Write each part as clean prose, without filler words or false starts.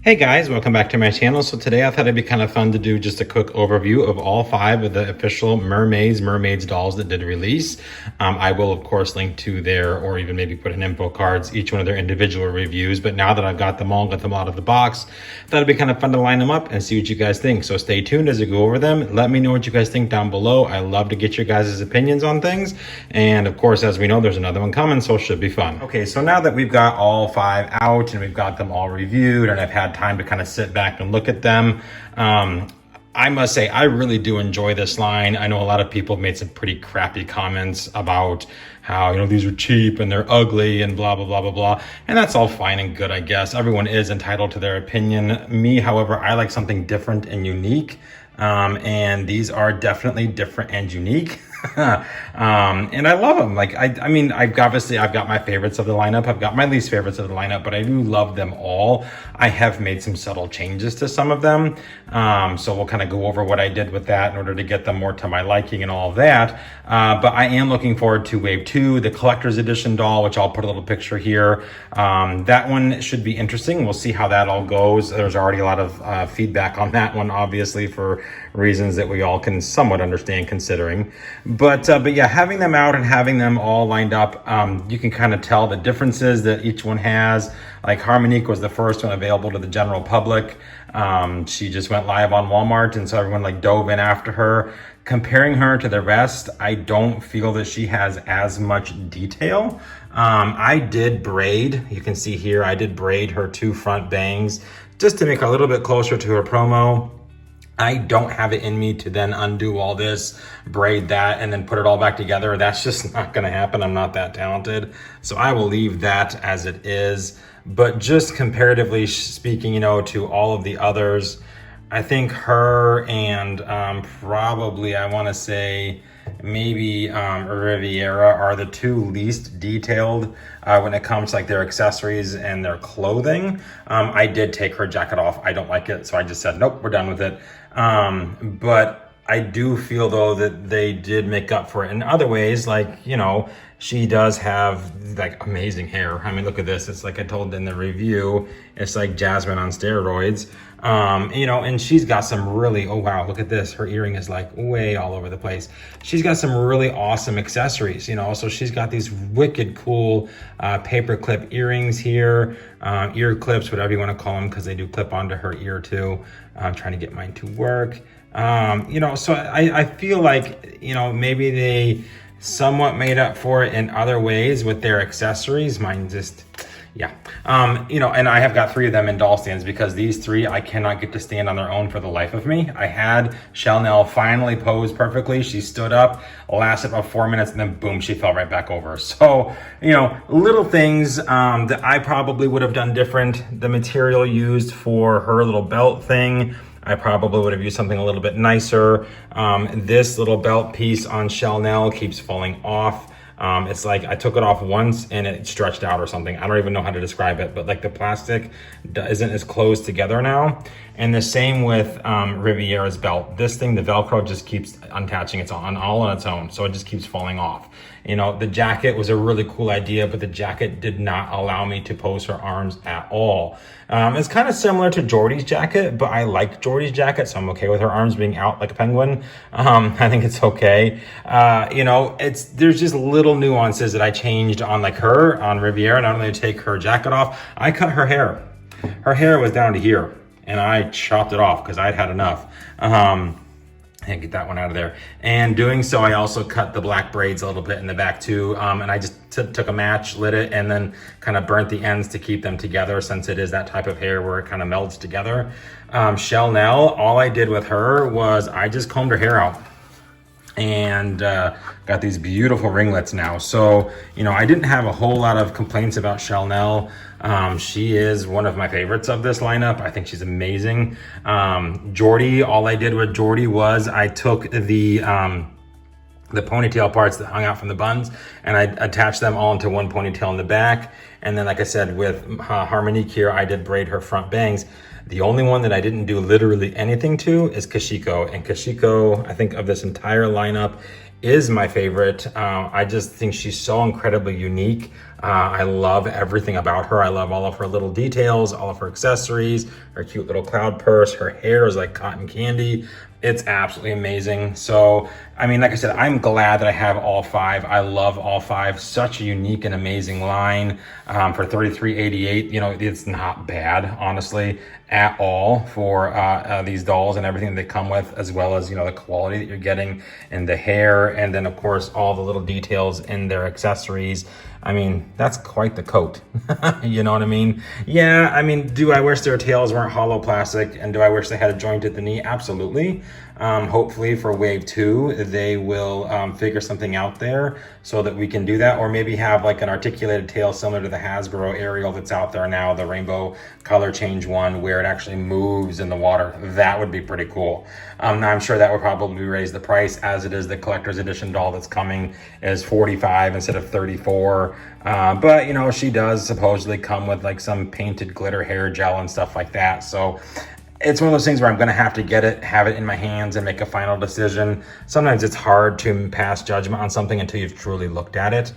Hey guys, welcome back to my channel. So today I thought it'd be kind of fun to do just a quick overview of all 5 of the official Mermaidz dolls that did release. I will of course link to their, or even maybe put in info cards, each one of their individual reviews. But now that I've got them all out of the box, I thought it'd be kind of fun to line them up and see what you guys think. So stay tuned as I go over them. Let me know what you guys think down below. I love to get your guys' opinions on things. And of course, as we know, there's another one coming, so it should be fun. Okay, so now that we've got all 5 out and we've got them all reviewed and I've had time to kind of sit back and look at them, I must say I really do enjoy this line. I know a lot of people have made some pretty crappy comments about how, you know, these are cheap and they're ugly and blah, blah, blah, blah, blah. And that's all fine and good, I guess. Everyone is entitled to their opinion. Me, however, I like something different and unique. And these are definitely different and unique. And I love them. Like, I mean, I've got my favorites of the lineup. I've got my least favorites of the lineup, but I do love them all. I have made some subtle changes to some of them. So we'll kind of go over what I did with that in order to get them more to my liking and all of that. But I am looking forward to Wave 2, the collector's edition doll, which I'll put a little picture here. That one should be interesting. We'll see how that all goes. There's already a lot of feedback on that one, obviously, for reasons that we all can somewhat understand considering. But yeah, having them out and having them all lined up, you can kind of tell the differences that each one has. Like Harmonique was the first one available to the general public. She just went live on Walmart, and so everyone like dove in after her. Comparing her to the rest, I don't feel that she has as much detail. I did braid, you can see here, I did braid her 2 front bangs just to make her a little bit closer to her promo. I don't have it in me to then undo all this, braid that, and then put it all back together. That's just not gonna happen. I'm not that talented. So I will leave that as it is. But just comparatively speaking, you know, to all of the others, I think her and probably, I wanna say, maybe Riviera are the 2 least detailed when it comes to like their accessories and their clothing. I did take her jacket off. I don't like it, so I just said, nope, we're done with it. But I do feel though that they did make up for it in other ways. Like, you know, she does have like amazing hair. I mean, look at this. It's like I told in the review, it's like Jasmine on steroids. You know, and she's got some really, oh wow, look at this. Her earring is like way all over the place. She's got some really awesome accessories, you know, so she's got these wicked cool paper clip earrings here, ear clips, whatever you want to call them, because they do clip onto her ear too. I'm trying to get mine to work. You know, so I feel like, you know, maybe they somewhat made up for it in other ways with their accessories. Mine just, yeah. You know, and I have got 3 of them in doll stands because these 3 I cannot get to stand on their own for the life of me. I had Chanel finally pose perfectly. She stood up, lasted about 4 minutes, and then boom, she fell right back over. So, you know, little things that I probably would have done different. The material used for her little belt thing, I probably would have used something a little bit nicer. This little belt piece on Chanel keeps falling off. It's like I took it off once and it stretched out or something. I don't even know how to describe it, but like the plastic isn't as close together now. And the same with Riviera's belt. This thing, the Velcro just keeps unattaching. It's all on its own, so it just keeps falling off. You know, the jacket was a really cool idea, but the jacket did not allow me to pose her arms at all. It's kind of similar to Jordy's jacket, but I like Jordy's jacket, so I'm okay with her arms being out like a penguin. I think it's okay. You know, there's just little nuances that I changed on like her, on Riviera. Not only to take her jacket off, I cut her hair. Her hair was down to here, and I chopped it off because I'd had enough. And get that one out of there. And doing so, I also cut the black braids a little bit in the back too. And I just took a match, lit it, and then kind of burnt the ends to keep them together, since it is that type of hair where it kind of melds together. Chanel, all I did with her was I just combed her hair out and got these beautiful ringlets now. So, you know, I didn't have a whole lot of complaints about Chanel. She is one of my favorites of this lineup. I think she's amazing. Jordy, all I did with Jordy was I took the ponytail parts that hung out from the buns and I attached them all into one ponytail in the back. And then, like I said, with Harmonique here, I did braid her front bangs. The only one that I didn't do literally anything to is Kashiko. And Kashiko, I think of this entire lineup, is my favorite. I just think she's so incredibly unique. I love everything about her. I love all of her little details, all of her accessories, her cute little cloud purse. Her hair is like cotton candy. It's absolutely amazing. So, I mean, like I said, I'm glad that I have all 5. I love all 5. Such a unique and amazing line. For $33.88, you know, it's not bad, honestly, at all for these dolls and everything that they come with, as well as, you know, the quality that you're getting and the hair, and then of course all the little details in their accessories. I mean, that's quite the coat. You know what I mean? Yeah, I mean, do I wish their tails weren't hollow plastic, and do I wish they had a joint at the knee? Absolutely. Hopefully for wave 2, they will figure something out there so that we can do that, or maybe have like an articulated tail similar to the Hasbro Ariel that's out there now, the rainbow color change one, where it actually moves in the water. That would be pretty cool. Now I'm sure that would probably raise the price, as it is the collector's edition doll that's coming is $45 instead of $34. But you know, she does supposedly come with like some painted glitter hair gel and stuff like that. So it's one of those things where I'm going to have to get it, have it in my hands, and make a final decision. Sometimes it's hard to pass judgment on something until you've truly looked at it.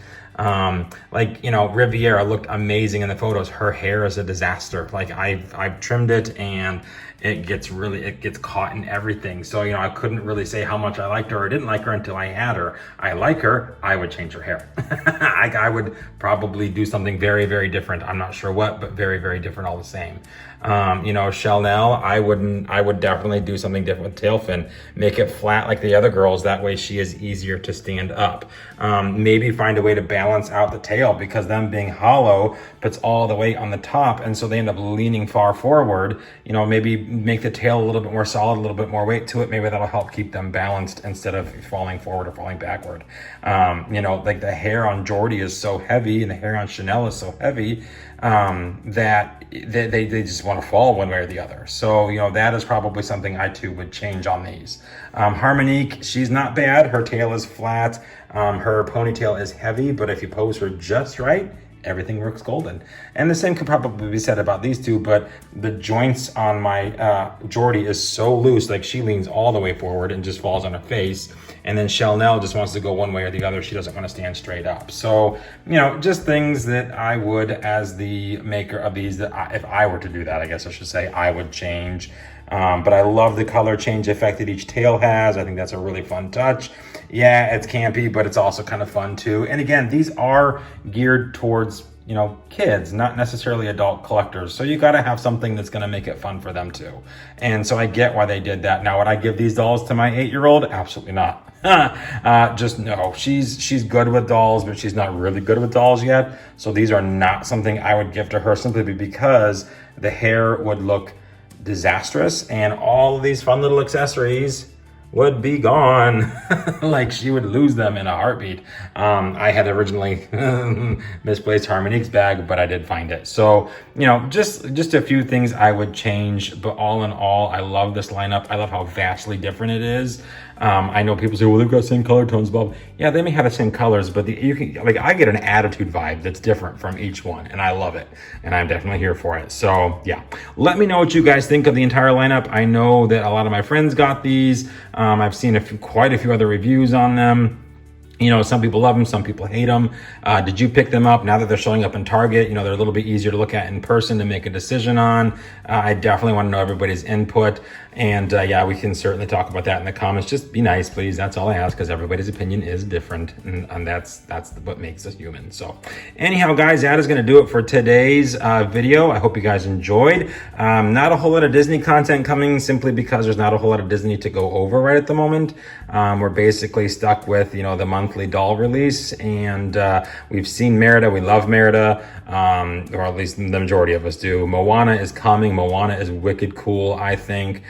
Like, you know, Riviera looked amazing in the photos. Her hair is a disaster. Like I've trimmed it, and it gets caught in everything. So, you know, I couldn't really say how much I liked her or didn't like her until I had her. I like her. I would change her hair. I would probably do something very, very different. I'm not sure what, but very, very different all the same. You know, Chanel, I would definitely do something different with tail fin. Make it flat like the other girls. That way she is easier to stand up. Maybe find a way to balance out the tail, because them being hollow puts all the weight on the top, and so they end up leaning far forward. You know, maybe make the tail a little bit more solid, a little bit more weight to it. Maybe that'll help keep them balanced instead of falling forward or falling backward. You know, like the hair on Jordy is so heavy, and the hair on Chanel is so heavy, that they just want to fall one way or the other. So, you know, that is probably something I too would change on these. Harmonique, she's not bad. Her tail is flat. Her ponytail is heavy, but if you pose her just right, everything works golden. And the same could probably be said about these two, but the joints on my Jordy is so loose, like she leans all the way forward and just falls on her face. And then Chanel just wants to go one way or the other. She doesn't want to stand straight up. So, you know, just things that I would, as the maker of these, that if I were to do that, I guess I should say, I would change. But I love the color change effect that each tail has. I think that's a really fun touch. Yeah, it's campy, but it's also kind of fun too. And again, these are geared towards, you know, kids, not necessarily adult collectors. So you got to have something that's going to make it fun for them too. And so I get why they did that. Now, would I give these dolls to my 8-year-old? Absolutely not. Just no. She's good with dolls, but she's not really good with dolls yet. So these are not something I would give to her, simply because the hair would look disastrous and all of these fun little accessories would be gone. Like she would lose them in a heartbeat. I had originally misplaced Harmonique's bag, but I did find it. So, you know, just a few things I would change, but all in all, I love this lineup. I love how vastly different it is. I know people say, well, they've got the same color tones, Bob. Yeah, they may have the same colors, but you can, like, I get an attitude vibe that's different from each one, and I love it, and I'm definitely here for it. So yeah, let me know what you guys think of the entire lineup. I know that a lot of my friends got these. I've seen quite a few other reviews on them. You know, some people love them, some people hate them. Did you pick them up? Now that they're showing up in Target, you know, they're a little bit easier to look at in person to make a decision on. I definitely want to know everybody's input. And yeah, we can certainly talk about that in the comments. Just be nice, please. That's all I ask, because everybody's opinion is different. And that's what makes us human. So anyhow, guys, that is going to do it for today's video. I hope you guys enjoyed. Not a whole lot of Disney content coming, simply because there's not a whole lot of Disney to go over right at the moment. We're basically stuck with, you know, the monthly doll release, and we've seen Merida. We love Merida, or at least the majority of us do. Moana is coming. Moana is wicked cool, I think.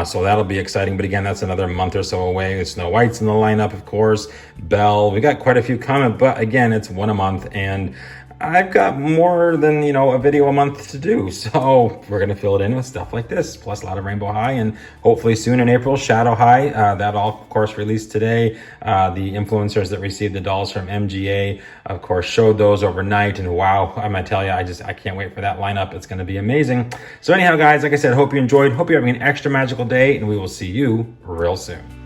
So that'll be exciting. But again, that's another month or so away. Snow White's in the lineup, of course. Belle, we got quite a few coming, but again, it's one a month, and I've got more than, you know, a video a month to do. So we're going to fill it in with stuff like this, plus a lot of Rainbow High, and hopefully soon in April, Shadow High. That all, of course, released today. The influencers that received the dolls from MGA, of course, showed those overnight. And wow, I'm going to tell you, I can't wait for that lineup. It's going to be amazing. So anyhow, guys, like I said, hope you enjoyed. Hope you're having an extra magical day, and we will see you real soon.